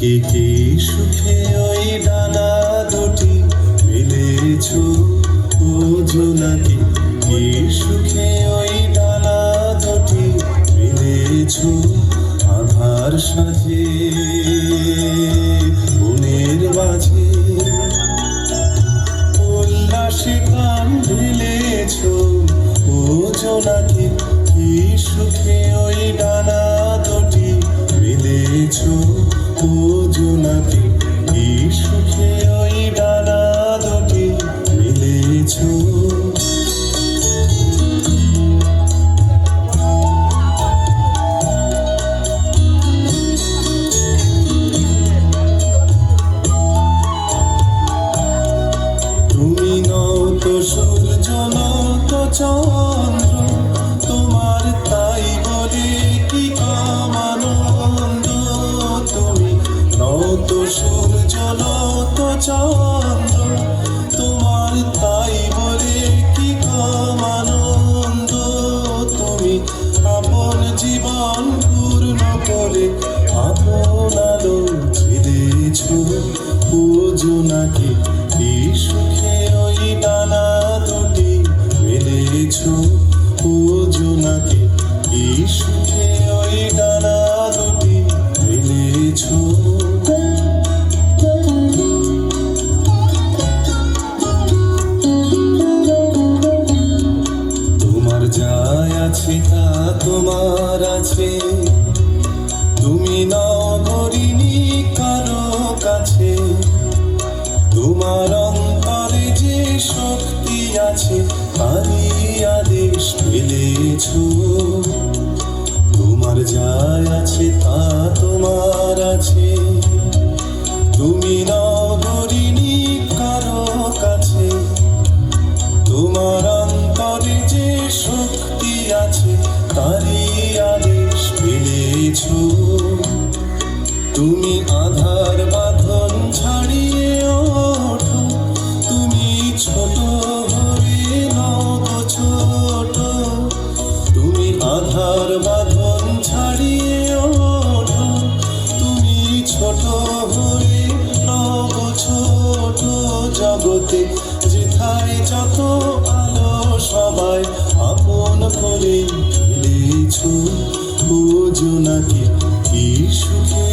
কি সুখে ওই ডানা দুটি মেলেছ ও জোনাকি, কি সুখে ওই ডানা দুটি মেলেছ আধার সাজে বনের মাঝে উল্লাসে গান ঢেলেছ ও জোনাকি, কি সুখে ওই ডানা দুটি মেলেছ ও জোনাকি, কি সুখে ওই ডানা দুটি মেলেছ। তুমি নত সূর্য নত চন্দ্র, তোমার তাই বলে কি কামানন্দ। তুমি নত সূর্য নত চন্দ্র, তোমার তাই বলে কি কামানন্দ। তুমি আপন জীবন পূর্ণ করে আপন আলো ছেড়েছ ও জোনাকি, কি সুখে ওই ডানা দুটি মেলেছ ও জোনাকি, কি সুখে ওই ডানা দুটি মেলেছ। তোমার যাই আছে তা তোমার আছে, তুমি নগরিনী কারো কাছে। তোমার অন্তরে যে শক্তি আছে তারই আদেশ পেলেছ। তোমার যাই আছে তা তোমার আছে, তুমি নগরিনী কারো কাছে। তোমার অন্তরে যে শক্তি আছে তারই আদেশ পেলেছ। তুমি আধার বাঁধন ছাড়িয়ে ওঠো, তুমি ছোট হয়ে নব ছোট। তুমি আধার বাঁধন ছাড়িয়ে ওঠো, তুমি ছোট হয়ে নব ছোট। জগতে যেথায় যত আলো সবাই আপন করে ফেলেছ ও জোনাকি, কি সুখে